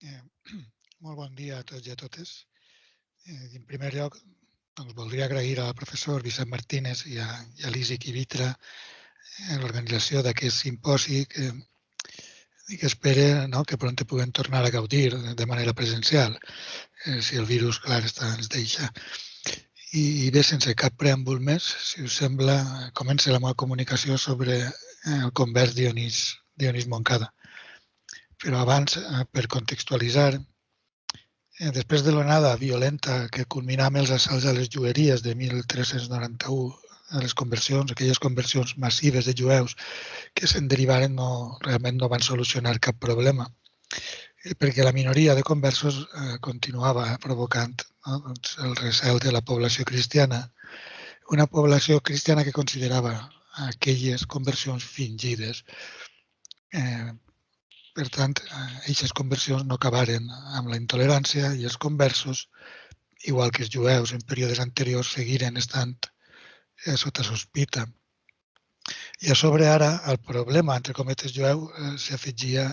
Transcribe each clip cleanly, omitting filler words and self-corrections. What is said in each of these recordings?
Eh, Molt bon dia a tots i a totes. En primer lloc, voldria agrair al professor Vicent Martínez i a l'Isi Quivitra l'organització d'aquest simposi i que espere que pront puguem tornar a gaudir de manera presencial, si el virus, clar, ens deixa. I bé, sense cap preàmbul més, si us sembla, comença la meva comunicació sobre el convers Dionís Moncada. Però abans, per contextualitzar, després de l'onada violenta que culminà amb els assalts a les jueries de 1391, aquelles conversions massives de jueus que se'n derivaren realment no van solucionar cap problema, perquè la minoria de conversos continuava provocant el recel de la població cristiana, una població cristiana que considerava aquelles conversions fingides. Per tant, aquestes conversions no acabaren amb la intolerància i els conversos, igual que els jueus en períodes anteriors, seguiren estant sota sospita. I a sobre ara, el problema, entre cometes, jueu s'afegia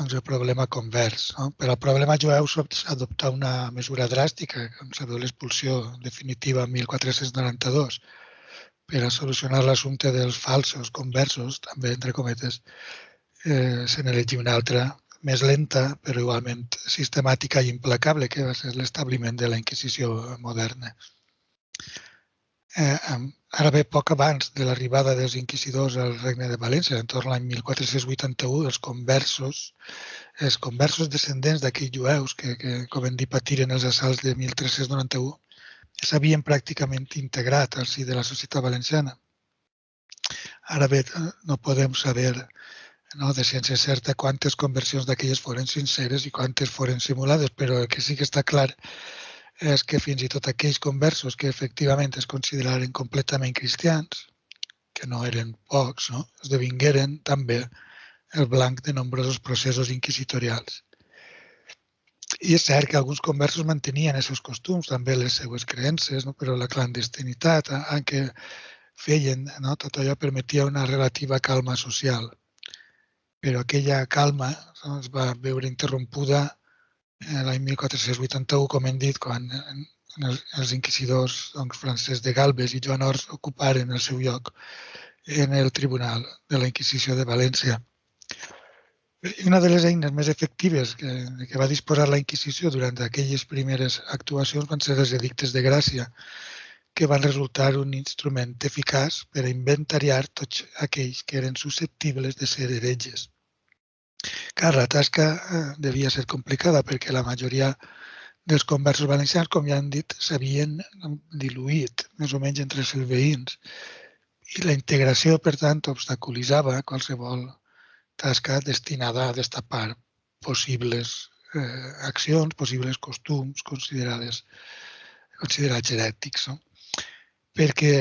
el problema convers. No? Per al problema jueu s'adoptà una mesura dràstica, com sabeu, l'expulsió definitiva en 1492. Per a solucionar l'assumpte dels falsos conversos, també entre cometes, se n'elegí una altra, més lenta, però igualment sistemàtica i implacable, que va ser l'establiment de la Inquisició moderna. Ara bé, poc abans de l'arribada dels inquisidors al Regne de València, entorn l'any 1481, els conversos descendents d'aquells jueus que, com hem dit, patiren els assalts de 1391, s'havien pràcticament integrat al si de la societat valenciana. Ara bé, no podem saber de ciència certa quantes conversions d'aquelles foren sinceres i quantes foren simulades, però el que sí que està clar és que fins i tot aquells conversos que efectivament es consideraren completament cristians, que no eren pocs, esdevingueren també el blanc de nombrosos processos inquisitorials. I és cert que alguns conversos mantenien els seus costums, també les seues creences, però la clandestinitat, en què feien, tot allò permetia una relativa calma social. Però aquella calma es va veure interrompuda l'any 1481, com hem dit, quan els inquisidors Francesc de Galbes i Joan Ors ocuparen el seu lloc en el Tribunal de la Inquisició de València. Una de les eines més efectives que va disposar la Inquisició durant aquelles primeres actuacions van ser els edictes de gràcia, que van resultar un instrument eficaç per a inventariar tots aquells que eren susceptibles de ser heretges. Clar, la tasca devia ser complicada perquè la majoria dels conversos valencians, com ja hem dit, s'havien diluït més o menys entre els seus veïns i la integració, per tant, obstaculitzava qualsevol tasca destinada a destapar possibles accions, possibles costums considerats herètics. No? Perquè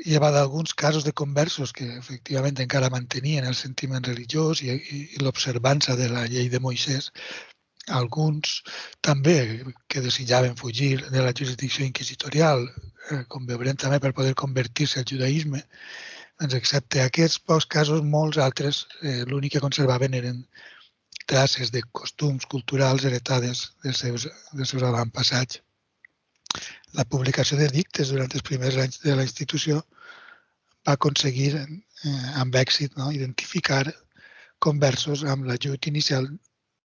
llevat d'alguns casos de conversos que efectivament encara mantenien el sentiment religiós i l'observança de la llei de Moisès, alguns també que desitjaven fugir de la jurisdicció inquisitorial, com veurem també per poder convertir-se al judaïsme, doncs excepte aquests pocs casos, molts altres l'únic que conservaven eren traces de costums culturals heretades dels seus avantpassats. La publicació d'edictes durant els primers anys de la institució va aconseguir amb èxit identificar conversos amb l'ajut inicial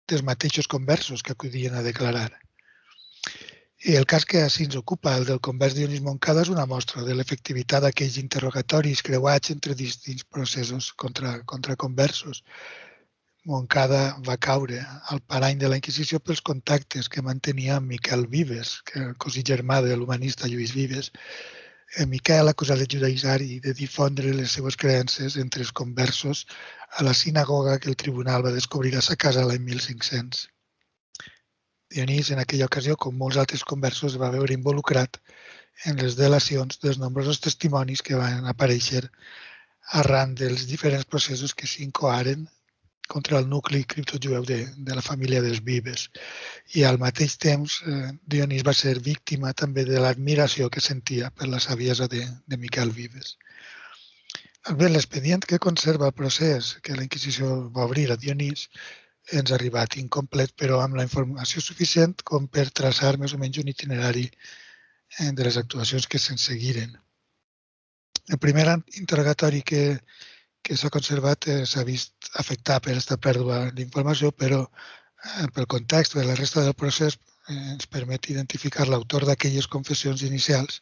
dels mateixos conversos que acudien a declarar. I el cas que així ens ocupa, el del convers Dionís Moncada, és una mostra de l'efectivitat d'aquells interrogatoris creuats entre distints processos contra conversos. Moncada va caure al parany de la Inquisició pels contactes que mantenia amb Miquel Vives, que el cosí germà de l'humanista Lluís Vives. Miquel, acusat de judaïtzar i de difondre les seues creences entre els conversos a la sinagoga que el tribunal va descobrir a sa casa l'any 1500. Dionís, en aquella ocasió, com molts altres conversos, es va veure involucrat en les delacions dels nombrosos testimonis que van aparèixer arran dels diferents processos que s'incoaren contra el nucli criptojueu de la família dels Vives. I al mateix temps, Dionís va ser víctima també de l'admiració que sentia per la saviesa de Miquel Vives. Bé, l'expedient que conserva el procés que la Inquisició va obrir a Dionís ens ha arribat incomplet, però amb la informació suficient com per traçar més o menys un itinerari de les actuacions que se'n seguiren. El primer interrogatori que s'ha conservat s'ha vist afectat per aquesta pèrdua d'informació, però pel context de la resta del procés ens permet identificar l'autor d'aquelles confessions inicials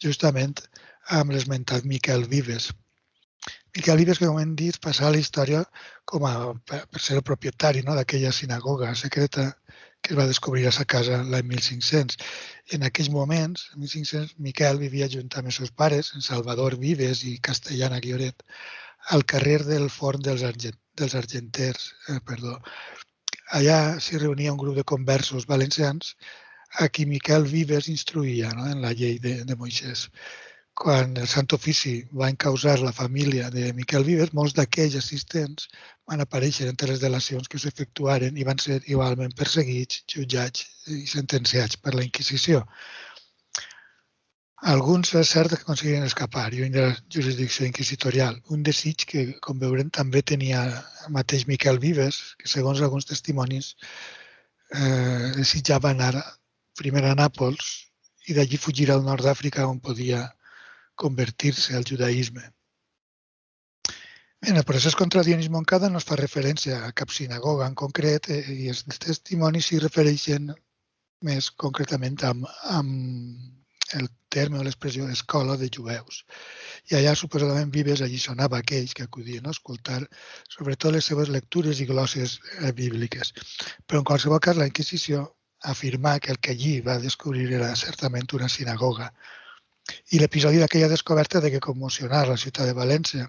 justament amb l'esmentat Miquel Vives. Miquel Vives, que com hem dit, passà a la història com per ser el propietari d'aquella sinagoga secreta que es va descobrir a sa casa l'any 1500. En aquells moments, en 1500, Miquel vivia junt amb els seus pares, en Salvador Vives i Castellana Guioret, al carrer del Forn dels Argenters. Allà s'hi reunia un grup de conversos valencians a qui Miquel Vives instruïa en la llei de Moisès. Quan el Sant Ofici va encausar la família de Miquel Vives, molts d'aquells assistents van aparèixer entre les delacions que s'efectuaren i van ser igualment perseguits, jutjats i sentenciats per la Inquisició. Alguns és cert que aconseguiren escapar lluny de la jurisdicció inquisitorial. Un desig que, com veurem, també tenia el mateix Miquel Vives, que segons alguns testimonis desitjava anar primer a Nàpols i d'allí fugir al nord d'Àfrica on podia convertir-se al judaïsme. En el procés contra Dionís Montcada no es fa referència a cap sinagoga en concret i els testimonis s'hi refereixen més concretament amb el terme o l'expressió escola de jueus. I allà suposadament Vives alliçonava aquells que acudien a escoltar sobretot les seves lectures i glosses bíbliques. Però en qualsevol cas la Inquisició afirmà que el que allí va descobrir era certament una sinagoga. I l'episodi d'aquella descoberta de que commocionar la ciutat de València,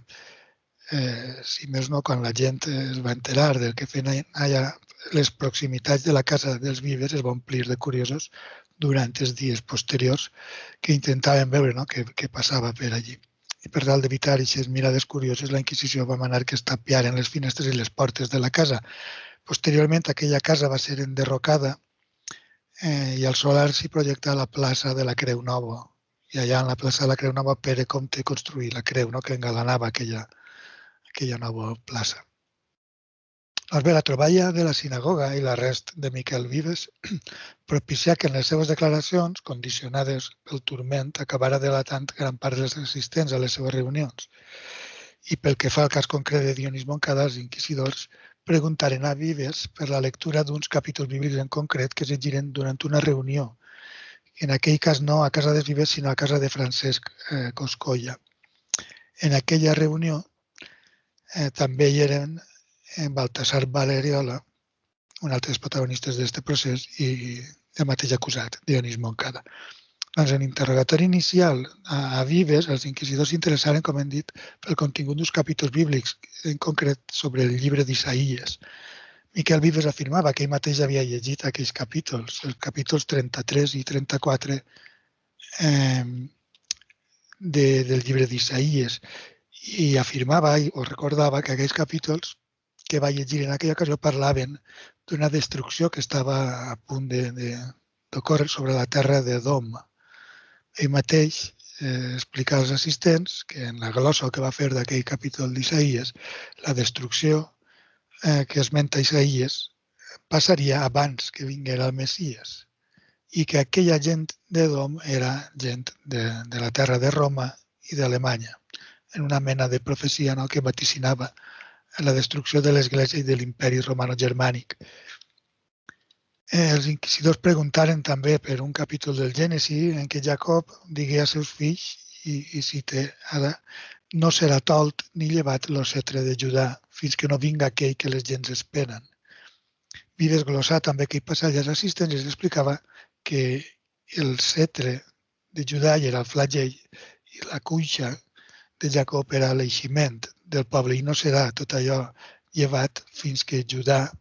si més no quan la gent es va enterar del que feien allà, les proximitats de la casa dels Vives es va omplir de curiosos durant els dies posteriors que intentaven veure què passava per allí. I per tal d'evitar aquestes mirades curioses, la Inquisició va manar que es tapiaren les finestres i les portes de la casa. Posteriorment, aquella casa va ser enderrocada i al solar s'hi projectà la plaça de la Creu Nova. I allà en la plaça de la Creu Nova Pere Comte construí la creu que engalanava aquella nova plaça. Doncs bé, la troballa de la sinagoga i l'arrest de Miquel Vives propicià que en les seves declaracions, condicionades pel turment, acabara delatant gran part dels assistents a les seves reunions. I pel que fa al cas concret de Dionís Montcada, els inquisidors preguntaren a Vives per la lectura d'uns capítols bíblics en concret que es llegiren durant una reunió. En aquell cas no a casa de Vives, sinó a casa de Francesc Coscolla. En aquella reunió també hi eren Baltasar Valeriola, un altre dels protagonistes d'aquest procés, i el mateix acusat, Dionís Montcada. Doncs en l'interrogatori inicial a Vives, els inquisidors s'interessaren, com hem dit, pel contingut d'uns capítols bíblics, en concret sobre el llibre d'Isaïes. Miquel Vives afirmava que ell mateix havia llegit aquells capítols, els capítols 33 i 34 del llibre d'Isaïes, i afirmava o recordava que aquells capítols que va llegir en aquella ocasió parlaven d'una destrucció que estava a punt d'ocórrer sobre la terra d'Edom. Ell mateix explicava als assistents que en la glossa que va fer d'aquell capítol d'Isaïes, la destrucció que esmenta Isaïes passaria abans que vinguera el Messies i que aquella gent d'Edom era gent de la terra de Roma i d'Alemanya, en una mena de profecia que vaticinava la destrucció de l'Església i de l'imperi romano-germànic. Els inquisidors preguntaren també per un capítol del Gènesi en què Jacob digué als seus fills, i cite ara, no serà tolt ni llevat lo cetre de Judà fins que no vinga aquell que les gens esperen. Vives glossà també aquell passatge als assistents i els explicava que el cetre de Judà era el flagell i la cuixa de Jacob era l'eiximent del poble i no serà tot allò llevat fins que Judà,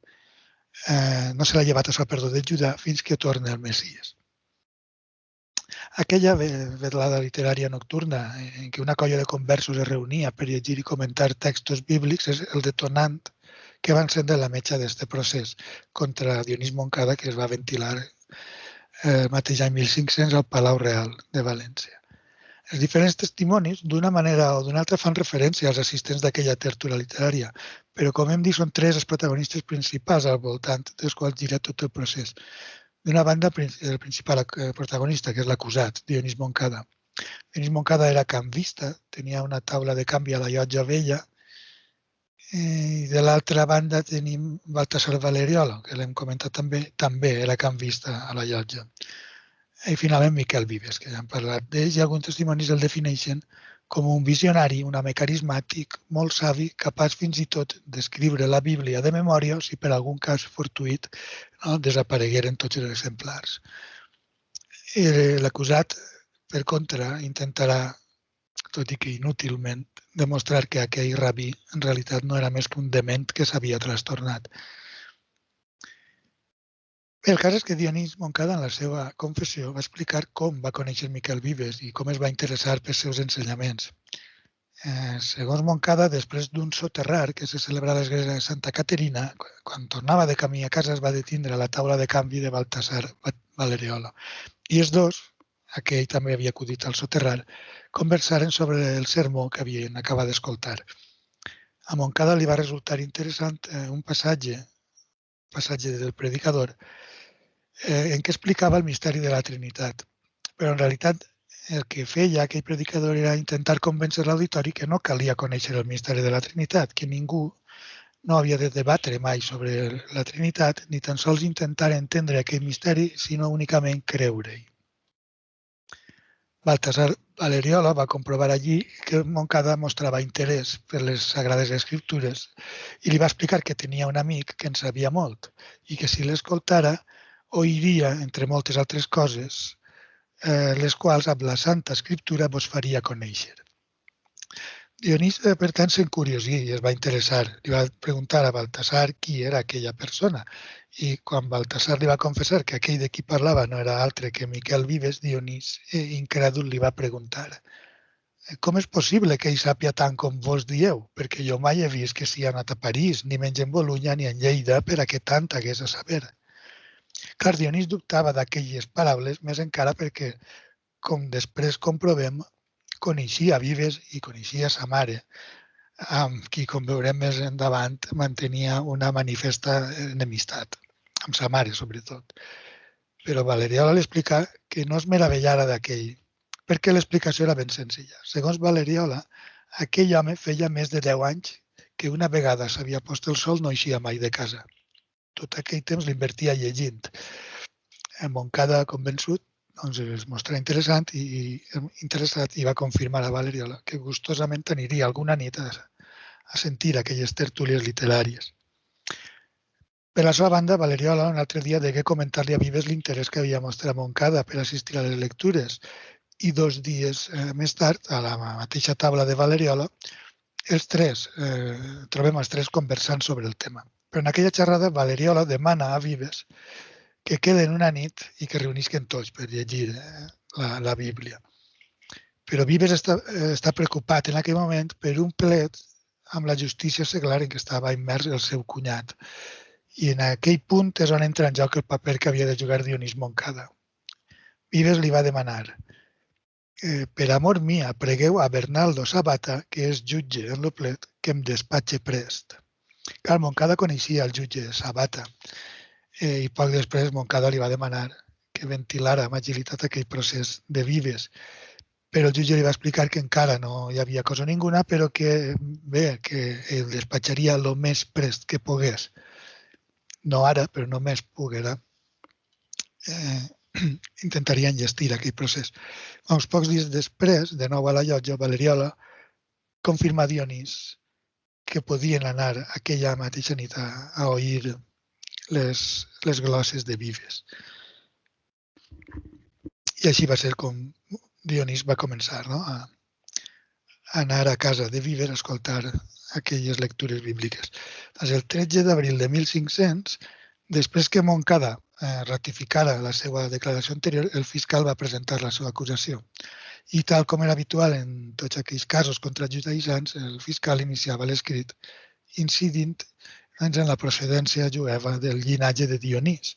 no serà llevat això, perdó, de Judà fins que torni el Messies. Aquella vedlada literària nocturna en què una colla de conversos es reunia per llegir i comentar textos bíblics és el detonant que va encendre la metxa d'aquest procés contra Dionís Montcada que es va ventilar el mateix any 1500 al Palau Real de València. Els diferents testimonis, d'una manera o d'una altra, fan referència als assistents d'aquella tertúlia literària, però, com hem dit, són tres els protagonistes principals al voltant dels quals gira tot el procés. D'una banda, el principal protagonista, que és l'acusat, Dionís Moncada. Dionís Moncada era canvista, tenia una taula de canvi a la Llotja Vella, i de l'altra banda tenim Baltasar Valeriola, que l'hem comentat també era canvista a la Llotja. I finalment Miquel Vives, que ja hem parlat d'ells, i alguns testimonis el defineixen com un visionari, un home carismàtic, molt savi, capaç fins i tot d'escriure la Bíblia de memòria si per algun cas fortuït desaparegueren tots els exemplars. L'acusat, per contra, intentarà, tot i que inútilment, demostrar que aquell rabí en realitat no era més que un dement que s'havia trastornat. El cas és que Dionís Moncada, en la seva confessió, va explicar com va conèixer Miquel Vives i com es va interessar pels seus ensenyaments. Segons Moncada, després d'un soterrar que se celebra a l'església de Santa Caterina, quan tornava de camí a casa es va detindre a la taula de canvi de Baltasar Valeriola. I els dos, aquell també havia acudit al soterrar, conversaren sobre el sermó que havien acabat d'escoltar. A Moncada li va resultar interessant un passatge del predicador, en què explicava el misteri de la Trinitat. Però en realitat el que feia aquell predicador era intentar convèncer l'auditori que no calia conèixer el misteri de la Trinitat, que ningú no havia de debatre mai sobre la Trinitat, ni tan sols intentar entendre aquell misteri, sinó únicament creure-hi. Baltasar Valeriola va comprovar allí que Moncada mostrava interès per les Sagrades Escriptures i li va explicar que tenia un amic que en sabia molt i que si l'escoltara oiria, entre moltes altres coses, les quals amb la Santa Escriptura vos faria conèixer. Dionís, per tant, s'encuriosí i es va interessar. Li va preguntar a Baltasar qui era aquella persona i quan Baltasar li va confessar que aquell de qui parlava no era altre que Miquel Vives, Dionís, incrèdul, li va preguntar: com és possible que ell sàpia tant com vos dieu? Perquè jo mai he vist que s'hi ha anat a París, ni menys en Bolunya ni en Lleida, per a què tant hagués a saber. Clar, Dionís dubtava d'aquelles paraules, més encara perquè, com després comprovem, coneixia Vives i coneixia sa mare, amb qui, com veurem més endavant, mantenia una manifesta enemistat, amb sa mare sobretot. Però Valeriola li explica que no es meravellara d'aquell, perquè l'explicació era ben senzilla. Segons Valeriola, aquell home feia més de 10 anys que una vegada s'havia post el sol no eixia mai de casa. Tot aquell temps l'invertia llegint. Moncada, convençut, doncs es mostra interessat i va confirmar a Valeriola que gustosament aniria alguna nit a sentir aquelles tertúlies literàries. Per la seva banda, Valeriola un altre dia degué comentar-li a Vives l'interès que havia mostrat Moncada per assistir a les lectures i 2 dies més tard, a la mateixa taula de Valeriola, trobem els tres conversant sobre el tema. Però en aquella xerrada, Valeriola demana a Vives que queden una nit i que reunisquen tots per llegir la Bíblia. Però Vives està preocupat en aquell moment per un plet amb la justícia seglar en què estava immers el seu cunyat. I en aquell punt és on entra en joc el paper que havia de jugar Dionís Moncada. Vives li va demanar: per amor mia, pregueu a Bernaldo Sabata, que és jutge en el plet, que em despatxe prest. Clar, Moncada coneixia el jutge Sabata i poc després Moncada li va demanar que ventilara amb agilitat aquell procés de Vives. Però el jutge li va explicar que encara no hi havia cosa ninguna, però que que el despatxaria el més prest que pogués. No ara, però només poguera. Intentaria enllestir aquell procés. Uns pocs dies després, de nou a la Llotja, Valeriola confirma a Dionís que podien anar aquella mateixa nit a oir les glosses de Vives. I així va ser com Dionís va començar a anar a casa de Vives a escoltar aquelles lectures bíbliques. Doncs el 13 d'abril de 1500, després que Moncada ratificara la seva declaració anterior, el fiscal va presentar la seva acusació. I tal com era habitual en tots aquells casos contra judaïsants, el fiscal iniciava l'escrit incidint en la procedència jueva del llinatge de Dionís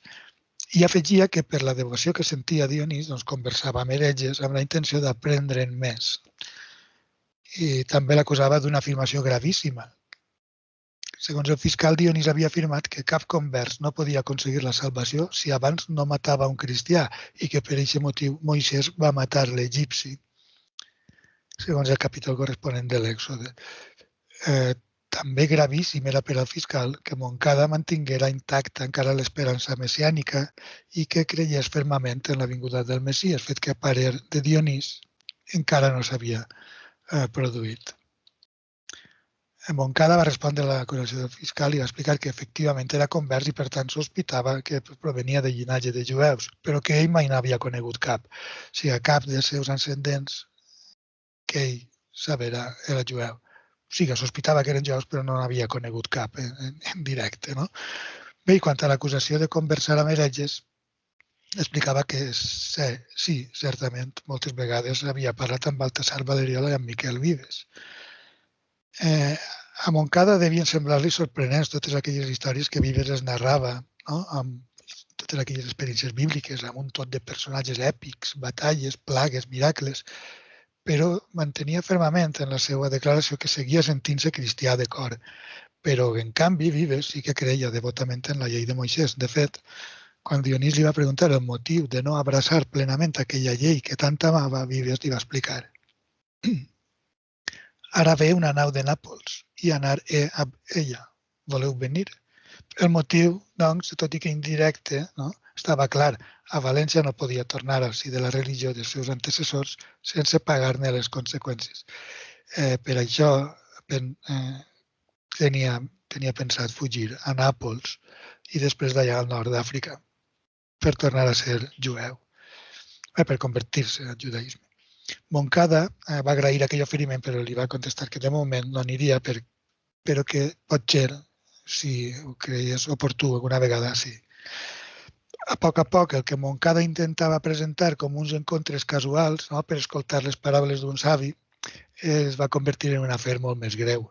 I afegia que per la devoció que sentia Dionís conversava amb heretges amb la intenció d'aprendre'n més. I també l'acusava d'una afirmació gravíssima. Segons el fiscal, Dionís havia afirmat que cap convers no podia aconseguir la salvació si abans no matava un cristià i que per aquest motiu Moisès va matar l'egipci, segons el capítol corresponent de l'Èxode. També gravíssim era per al fiscal que Montcada mantinguera intacta encara l'esperança messiànica i que creiés fermament en la vinguda del Messies, fet que a parer de Dionís encara no s'havia produït. Montcada va respondre a l'acusació del fiscal i va explicar que efectivament era convers i per tant sospitava que provenia de llinatge de jueus, però que ell mai n'havia conegut cap. O sigui, cap dels seus ascendents que ell sabera era jueu. O sigui, sospitava que eren jueus però no n'havia conegut cap en directe. No? Bé, i quant a l'acusació de conversar amb heretges, explicava que sí, certament, moltes vegades havia parlat amb Baltasar Valeriola i amb Miquel Vives. A Montcada devien semblar-li sorprenents totes aquelles històries que Vives es narrava, no? Amb totes aquelles experiències bíbliques, amb un tot de personatges èpics, batalles, plagues, miracles, però mantenia fermament en la seva declaració que seguia sentint-se cristià de cor. Però, en canvi, Vives sí que creia devotament en la llei de Moisès. De fet, quan Dionís li va preguntar el motiu de no abraçar plenament aquella llei que tant amava, Vives li va explicar. Ara ve una nau de Nàpols i anar a ella. Voleu venir? El motiu, doncs, tot i que indirecte, no? Estava clar. A València no podia tornar al si de la religió dels seus antecessors sense pagar-ne les conseqüències. Per això tenia pensat fugir a Nàpols i després d'allà al nord d'Àfrica per tornar a ser jueu, per convertir-se al judaïsme. Montcada va agrair aquell oferiment, però li va contestar que de moment no aniria, però que potser, si ho creies oportú, alguna vegada sí. A poc, el que Montcada intentava presentar com uns encontres casuals, no, per escoltar les paraules d'un savi, es va convertir en un afer molt més greu,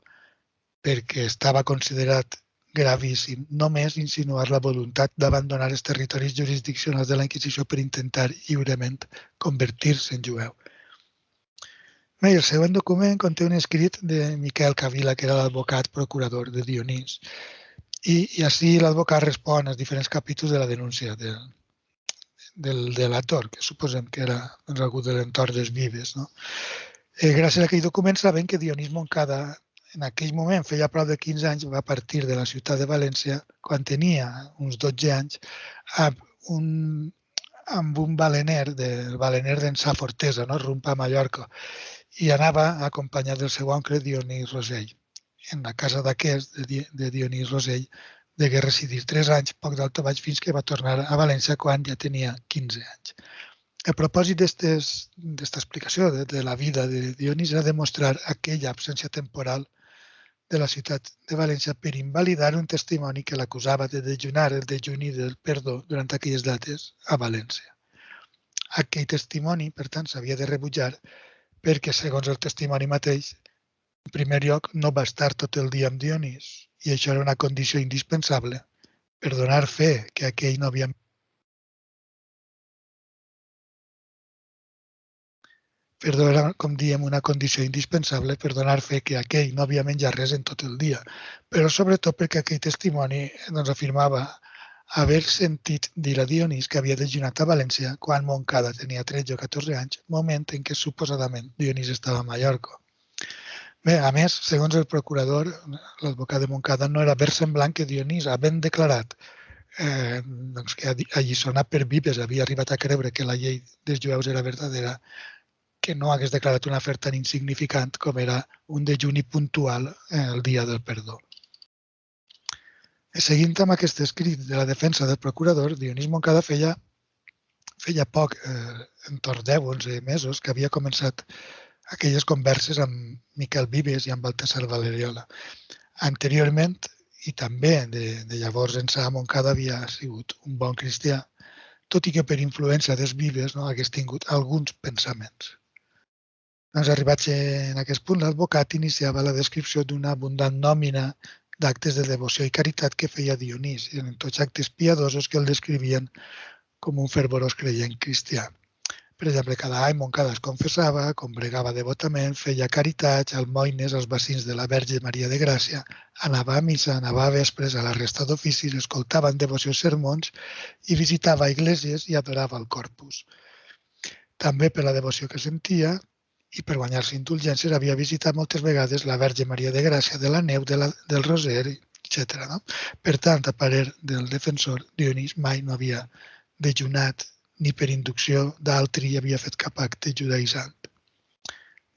perquè estava considerat gravíssim només insinuar la voluntat d'abandonar els territoris jurisdiccionals de la Inquisició per intentar lliurement convertir-se en jueu. Bé, el següent document conté un escrit de Miquel Cavila, que era l'advocat procurador de Dionís. I així l'advocat respon als diferents capítols de la denúncia del delator, que suposem que era algú de l'entorn dels Vives. No? Gràcies a aquell document sabem que Dionís Montcada en aquell moment, feia prop de 15 anys, va partir de la ciutat de València quan tenia uns 12 anys amb un balener, del balener d'Ençà Fortesa, no? rumb a Mallorca, i anava acompanyat del seu oncle Dionís Rosell. En la casa d'aquest, de Dionís Rosell, degué residir 3 anys, poc d'alto baix, fins que va tornar a València quan ja tenia 15 anys. El propòsit d'esta explicació de la vida de Dionís era demostrar aquella absència temporal de la ciutat de València per invalidar un testimoni que l'acusava de dejunar el dejuni del perdó durant aquelles dates a València. Aquell testimoni, per tant, s'havia de rebutjar perquè, segons el testimoni mateix, en primer lloc, no va estar tot el dia amb Dionís i això era una condició indispensable per donar fe que aquell no havia era, com diem, una condició indispensable per donar fe que aquell no havia menjat res en tot el dia, però sobretot perquè aquell testimoni afirmava haver sentit dir a Dionís que havia dejunat a València quan Montcada tenia 13 o 14 anys, moment en què suposadament Dionís estava a Mallorca. Bé, a més, segons el procurador, l'advocat de Montcada, no era versemblant que Dionís, havent declarat que alliçonat per Vives havia arribat a creure que la llei dels jueus era verdadera, que no hagués declarat un afer tan insignificant com era un dejuni puntual el dia del perdó. Seguint amb aquest escrit de la defensa del procurador, Dionís Montcada feia poc, entorn 10 o 11 mesos, que havia començat aquelles converses amb Miquel Vives i amb Baltasar Valeriola. Anteriorment, i també de llavors ençà, Montcada havia sigut un bon cristià, tot i que per influència dels Vives no hagués tingut alguns pensaments. Arribats en aquest punt, l'advocat iniciava la descripció d'una abundant nòmina d'actes de devoció i caritat que feia Dionís. I eren tots actes piadosos que el descrivien com un fervorós creient cristià. Per exemple, cada any Montcada es confessava, combregava devotament, feia caritats, almoines als bacins de la Verge Maria de Gràcia, anava a missa, anava a vespres a la resta d'oficis, escoltava en devoció sermons i visitava esglésies i adorava el Corpus. També per la devoció que sentia i per guanyar-se indulgències havia visitat moltes vegades la Verge Maria de Gràcia de la Neu, del Roser, etc. No? Per tant, a parer del defensor, Dionís mai no havia dejunat ni per inducció d'altri havia fet cap acte judaïsant.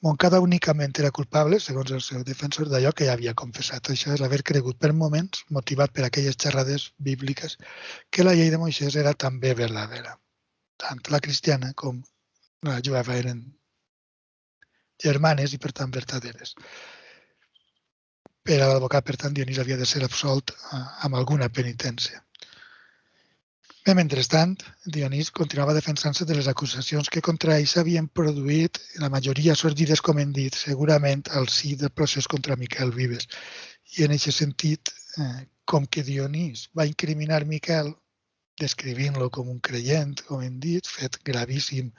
Montcada únicament era culpable, segons el seu defensor, d'allò que ja havia confessat. Això és haver cregut per moments, motivat per aquelles xerrades bíbliques, que la llei de Moisès era també verdadera. Tant la cristiana com la jueva eren germanes i, per tant, verdaderes. Per a l'advocat, per tant, Dionís havia de ser absolt amb alguna penitència. Bé, mentrestant, Dionís continuava defensant-se de les acusacions que contra ell s'havien produït, la majoria sorgides, com hem dit, segurament al si del procés contra Miquel Vives. I en aquest sentit, com que Dionís va incriminar Miquel, descrivint-lo com un creient, com hem dit, fet gravíssim,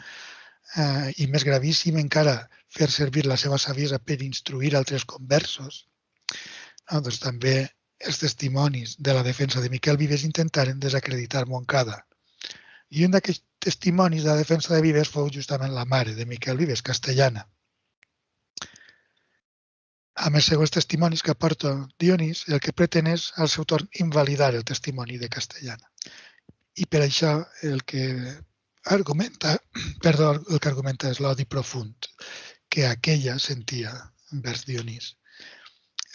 i més gravíssim encara fer servir la seva saviesa per instruir altres conversos, doncs també els testimonis de la defensa de Miquel Vives intentaren desacreditar Montcada. I un d'aquests testimonis de la defensa de Vives fou justament la mare de Miquel Vives, Castellana. Amb els següents testimonis que aporta Dionís, el que pretén és, al seu torn, invalidar el testimoni de Castellana. I per això el que argumenta és l'odi profund que aquella sentia envers Dionís.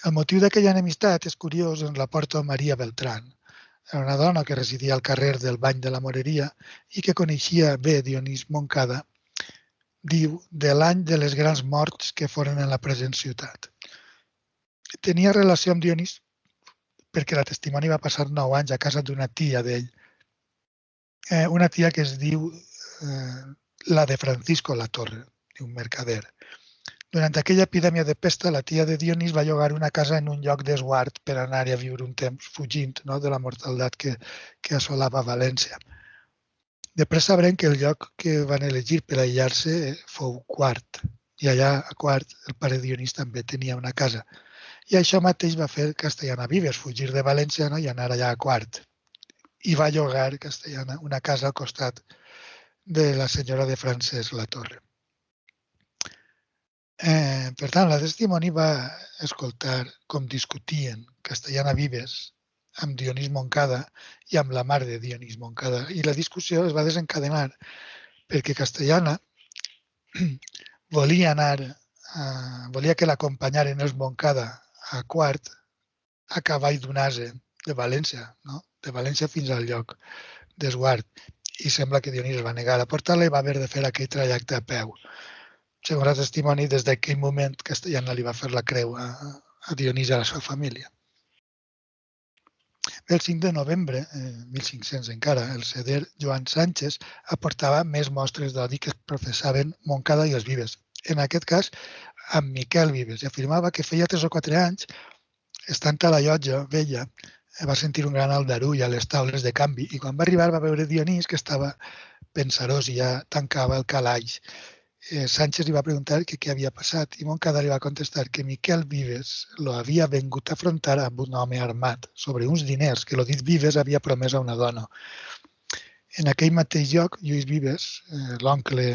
El motiu d'aquella enemistat és curiós, ens l'aporta Maria Beltrán. Era una dona que residia al carrer del Bany de la Moreria i que coneixia bé Dionís Montcada, diu, de l'any de les grans morts que foren en la present ciutat. Tenia relació amb Dionís perquè la testimoni va passar 9 anys a casa d'una tia d'ell, una tia que es diu la de Francisco Latorre, un mercader. Durant aquella epidèmia de pesta, la tia de Dionís va llogar una casa en un lloc d'esguard per anar-hi a viure un temps, fugint de la mortaldat que assolava València. Després sabrem que el lloc que van elegir per aïllar-se fou Quart, i allà a Quart el pare Dionís també tenia una casa. I això mateix va fer Castellana Vives, fugir de València i anar allà a Quart. I va llogar Castellana una casa al costat de la senyora de Francesc Latorre. Per tant, la testimoni va escoltar com discutien Castellana Vives amb Dionís Montcada i amb la mare de Dionís Montcada. I la discussió es va desencadenar perquè Castellana volia que l'acompanyaren els Montcada a Quart a cavall d'un ase de València, de València fins al lloc d'esguard. I sembla que Dionís es va negar a portar-la i va haver de fer aquell trajecte a peu. Segons el testimoni, des d'aquell moment Castellana li va fer la creu a Dionís i a la seva família. El 5 de novembre, 1500 encara, el ceder Joan Sánchez aportava més mostres d'odi que professaven Montcada i els Vives. En aquest cas, amb Miquel Vives, i afirmava que feia 3 o 4 anys, estant a la llotja vella, va sentir un gran aldarull a les taules de canvi i quan va arribar va veure Dionís que estava pensarós i ja tancava el calaix. Sánchez li va preguntar què havia passat i Montcada li va contestar que Miquel Vives lo havia vengut a afrontar amb un home armat sobre uns diners que el dit Vives havia promès a una dona. En aquell mateix lloc, Lluís Vives, l'oncle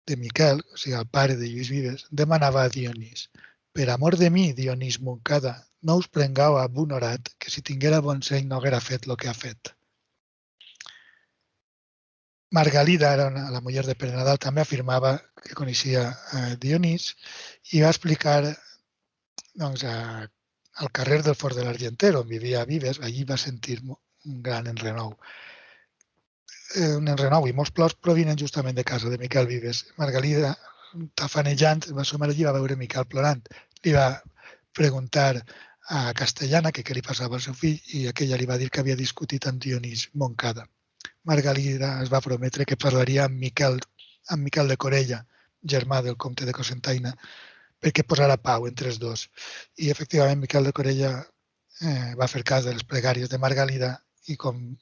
de Miquel, o sigui, el pare de Lluís Vives, demanava a Dionís: per amor de mi, Dionís Montcada, no us prengueu a Bonorat, que si tinguera bon seny no haguera fet el que ha fet. Margalida, la muller de Pere Nadal, també afirmava que coneixia Dionís i va explicar al carrer del Fort de l'Argenter, on vivia Vives, allí va sentir un gran enrenou. Un enrenou i molts plors provinen justament de casa de Miquel Vives. Margalida, tafanejant, va submergir i va veure Miquel plorant. Li va preguntar a Castellana què li passava al seu fill i aquella li va dir que havia discutit amb Dionís Montcada. Margalida es va prometre que parlaria amb Miquel de Corella, germà del comte de Cocentaina, perquè posarà pau entre els dos. I efectivament Miquel de Corella va fer cas de les pregàries de Margalida i, com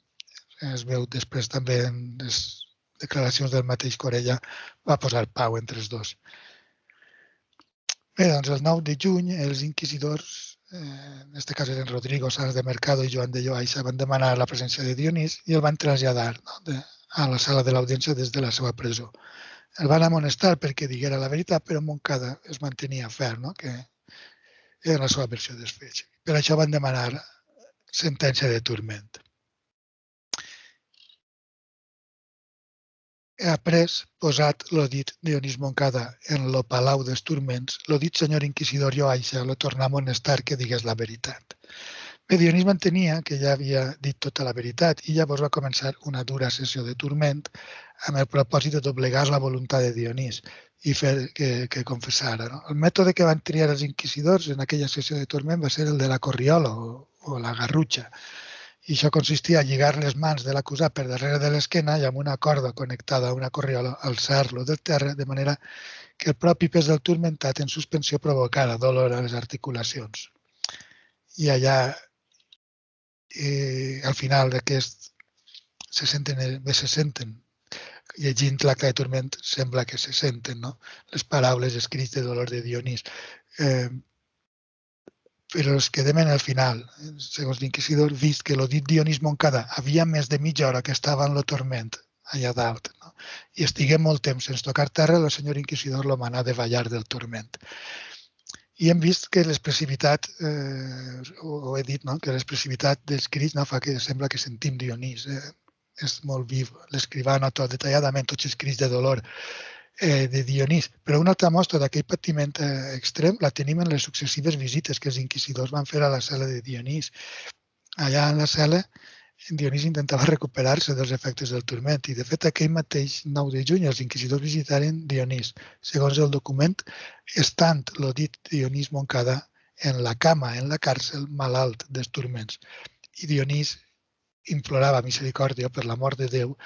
es veu després també en les declaracions del mateix Corella, va posar pau entre els dos. Bé, doncs el 9 de juny els inquisidors, en aquest cas eren Rodrigo Sanz de Mercado i Joan de Loaiza, van demanar la presència de Dionís i el van traslladar a la sala de l'audiència des de la seva presó. El van amonestar perquè diguera la veritat, però Montcada es mantenia ferm, que era la seva versió dels fets. Per això van demanar sentència de turment. Après posat lo dit Dionís Montcada en lo palau dels turments, lo dit senyor inquisidor Loaiza lo tornà a amonestar que digués la veritat. Bé, Dionís mantenia que ja havia dit tota la veritat i llavors va començar una dura sessió de turment amb el propòsit de doblegar la voluntat de Dionís i fer que confessara. No? El mètode que van triar els inquisidors en aquella sessió de turment va ser el de la corriola o la garrutxa. I això consistia a lligar les mans de l'acusat per darrere de l'esquena i amb una corda connectada a una corriola alçar-lo del terra de manera que el propi pes del turmentat en suspensió provocara dolor a les articulacions. I allà, al final d'aquest, se senten, llegint l'acte de turment, sembla que se senten, no? Les paraules escrits de dolor de Dionís. Però es quedem en el final, segons l'inquisidor, vist que el dit Dionís Montcada havia més de mitja hora que estava en el torment allà dalt, no? I estigué molt temps sense tocar terra, el senyor inquisidor lo manà de ballar del torment. I hem vist que l'expressivitat, ho he dit, no? Que l'expressivitat dels crits no fa que sembla que sentim Dionís. És molt viu. L'escrivà nota detalladament tots els crits de dolor de Dionís. Però una altra mostra d'aquell patiment extrem la tenim en les successives visites que els inquisidors van fer a la cel·la de Dionís. Allà en la cel·la, Dionís intentava recuperar-se dels efectes del turment i, de fet, aquell mateix 9 de juny els inquisidors visitaren Dionís. Segons el document, estant el dit Dionís Montcada en la cama, en la càrcel, malalt dels turments. I Dionís implorava misericòrdia per la mort de Déu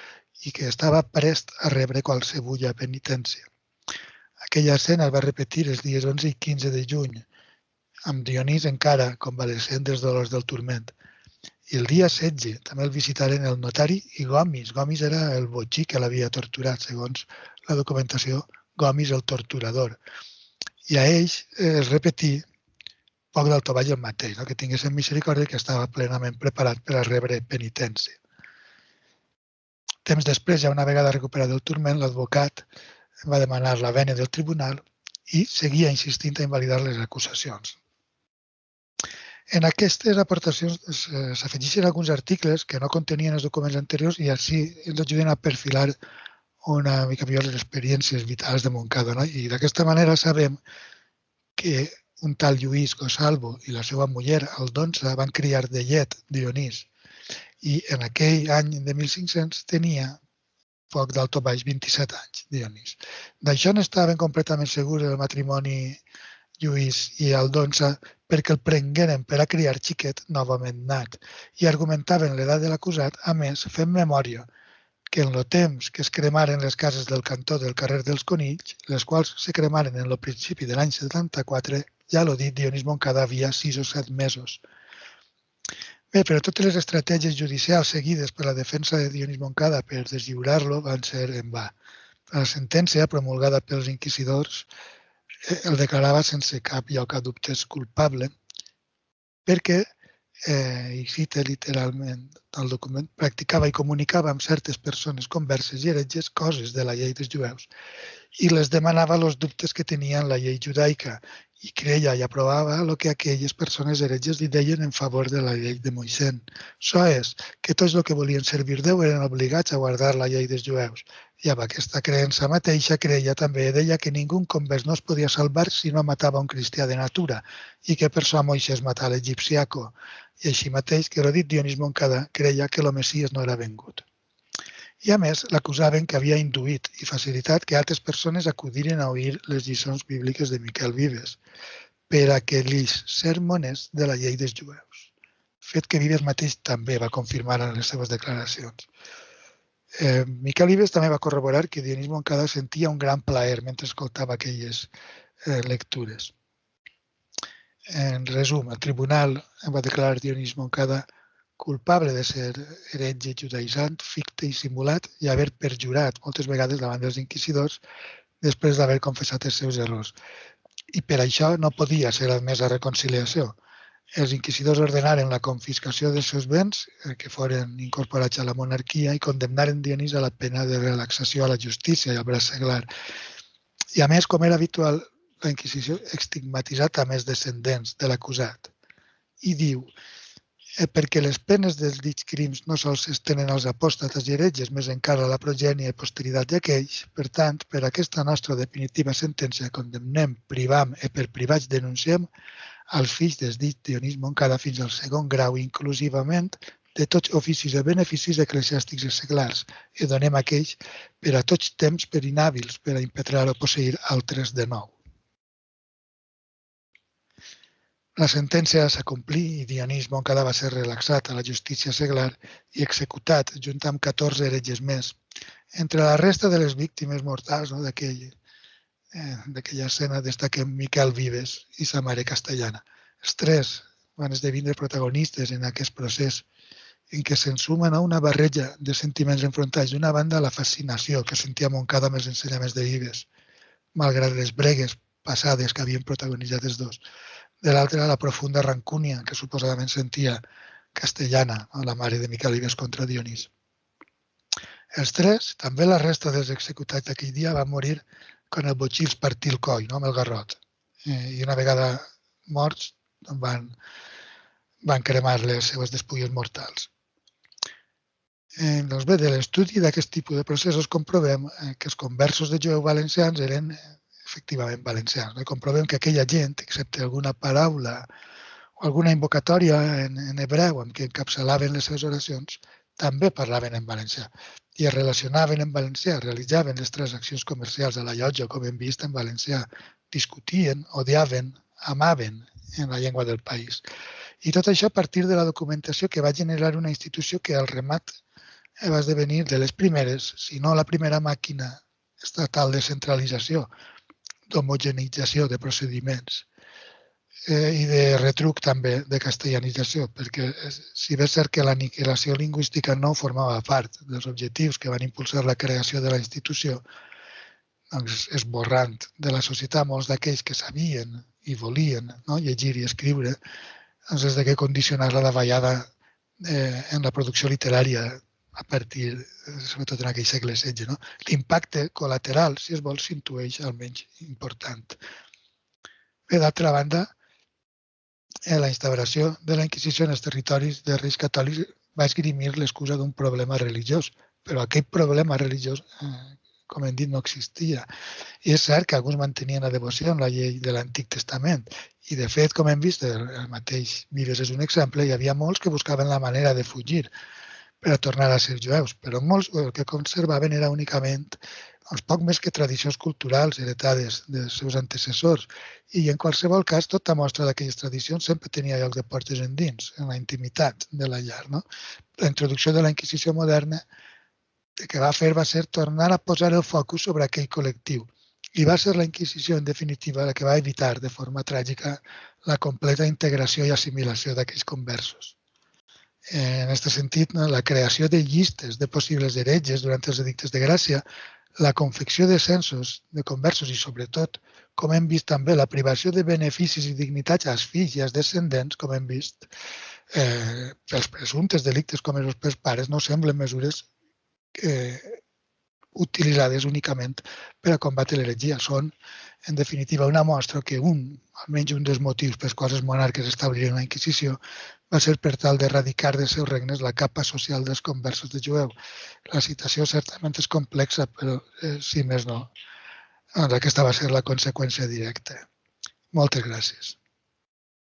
i que estava prest a rebre qualsevulla penitència. Aquella escena es va repetir els dies 11 i 15 de juny, amb Dionís encara convalescent dels dolors del turment. I el dia 16 també el visitaren el notari i Gomis. Gomis era el botxí que l'havia torturat, segons la documentació, Gomis el torturador. I a ells es repetí poc d'alto baix el mateix, que tinguessin misericòrdia i que estava plenament preparat per a rebre penitència. Temps després, ja una vegada recuperat el turment, l'advocat va demanar la vènia del tribunal i seguia insistint a invalidar les acusacions. En aquestes aportacions s'afegeixen alguns articles que no contenien els documents anteriors i així ens ajuden a perfilar una mica millor les experiències vitals de Montcada. No? I d'aquesta manera sabem que un tal Lluís Gosalvo i la seva muller, Aldonza, van criar de llet Dionís i en aquell any de 1500 tenia poc d'alto baix 27 anys, Dionís. D'això n'estaven completament segurs el matrimoni Lluís i Aldonza perquè el prengueren per a criar xiquet novament nat i argumentaven l'edat de l'acusat, a més, fent memòria que en el temps que es cremaren les cases del cantó del carrer dels Conills, les quals se cremaren en el principi de l'any 74, ja l'ho dit, Dionís Montcada havia 6 o 7 mesos. Bé, però totes les estratègies judicials seguides per la defensa de Dionís Montcada per deslliurar-lo van ser en va. La sentència promulgada pels inquisidors el declarava sense cap lloc a dubtes culpable perquè, i cita literalment el document, practicava i comunicava amb certes persones converses i heretges coses de la llei dels jueus i les demanava els dubtes que tenien la llei judaica i creia i aprovava el que aquelles persones heretges li deien en favor de la llei de Moisès. Això és, que tots els que volien servir Déu eren obligats a guardar la llei dels jueus. I amb aquesta creença mateixa creia també, deia que ningú convers no es podia salvar si no matava un cristià de natura i que per això Moisès matà l'egipciaco. I així mateix que l'ho dit Dionís Montcada creia que el Messies no era vengut. I a més, l'acusaven que havia induït i facilitat que altres persones acudiren a oir les lliçons bíbliques de Miquel Vives per a que lis sermones de la llei dels jueus. Fet que Vives mateix també va confirmar en les seves declaracions. Miquel Vives també va corroborar que Dionís Montcada sentia un gran plaer mentre escoltava aquelles lectures. En resum, el tribunal va declarar Dionís Moncada culpable de ser heretge judaïsant, ficte i simulat i haver perjurat moltes vegades davant dels inquisidors després d'haver confessat els seus errors. I per això no podia ser admesa reconciliació. Els inquisidors ordenaren la confiscació dels seus béns, que foren incorporats a la monarquia, i condemnaren Dionís a la pena de relaxació a la justícia i al braç seglar. I a més, com era habitual, la Inquisició estigmatitzà també els descendents de l'acusat. I diu, perquè les penes dels dits crims no sols s'estenen als apòstates i heretges, més encara a la progènia i posteritat d'aquells. Per tant, per aquesta nostra definitiva sentència condemnem, privam i per privats denunciem als fills dels dits Dionís Moncada fins al segon grau inclusivament de tots oficis i beneficis eclesiàstics i seglars i donem aquells per a tots temps per inhàbils per a impetrar o posseir altres de nou. La sentència s'acomplí i Dionís Moncada va ser relaxat a la justícia seglar i executat junt amb 14 heretges més. Entre la resta de les víctimes mortals d'aquella escena destaquen Miquel Vives i sa mare castellana. Els tres van esdevenir protagonistes en aquest procés en què s'ensumen a una barreja de sentiments enfrontats. D'una banda, la fascinació que sentia Moncada amb els ensenyaments de Vives, malgrat les bregues passades que havien protagonitzat els dos. De l'altra, la profunda rancúnia que suposadament sentia Castellana, la mare de Miquel Vives, contra Dionís. Els tres, també la resta dels executats d'aquell dia, van morir quan el botxí els partí el coll, amb el garrot. I una vegada morts, van cremar les seves despulles mortals. Doncs bé, de l'estudi d'aquest tipus de processos comprovem que els conversos de jueu valencians eren efectivament valencians. Comprovem que aquella gent, excepte alguna paraula o alguna invocatòria en hebreu amb què encapçalaven les seves oracions, també parlaven en valencià i es relacionaven en valencià, realitzaven les transaccions comercials a la llotja, com hem vist, en valencià, discutien, odiaven, amaven en la llengua del país. I tot això a partir de la documentació que va generar una institució que al remat va esdevenir de les primeres, si no la primera màquina estatal de centralització, d'homogeneïtzació de procediments i de retruc també de castellanització, perquè si bé és cert que l'aniquilació lingüística no formava part dels objectius que van impulsar la creació de la institució, doncs esborrant de la societat molts d'aquells que sabien i volien llegir i escriure, doncs és de què condicionar la davallada en la producció literària a partir, sobretot en aquell segle XVI. L'impacte col·lateral, si es vol, s'intueix almenys important. Bé, d'altra banda, la instauració de la Inquisició en els territoris de Reis Catòlics va esgrimir l'excusa d'un problema religiós, però aquell problema religiós, com hem dit, no existia. I és cert que alguns mantenien la devoció en la llei de l'Antic Testament. I, de fet, com hem vist, el mateix Vives és un exemple, hi havia molts que buscaven la manera de fugir per a tornar a ser jueus, però molts el que conservaven era únicament poc més que tradicions culturals heretades dels seus antecessors. I en qualsevol cas, tota mostra d'aquelles tradicions sempre tenia lloc de portes endins, en la intimitat de la llar. La introducció de la Inquisició moderna el que va fer va ser tornar a posar el focus sobre aquell col·lectiu. I va ser la Inquisició, en definitiva, la que va evitar de forma tràgica la completa integració i assimilació d'aquells conversos. En aquest sentit, la creació de llistes de possibles heretges durant els edictes de Gràcia, la confecció de censos de conversos i, sobretot, com hem vist també, la privació de beneficis i dignitats als fills i als descendents, com hem vist, pels presumptes delictes comesos pels pares, no semblen mesures utilitzades únicament per a combatre l'heretgia. Són, en definitiva, una mostra que almenys un dels motius pels quals els monarques establiren la Inquisició va ser per tal d'erradicar dels seus regnes la capa social dels conversos de jueu. La situació certament és complexa, però si més no, aquesta va ser la conseqüència directa. Moltes gràcies.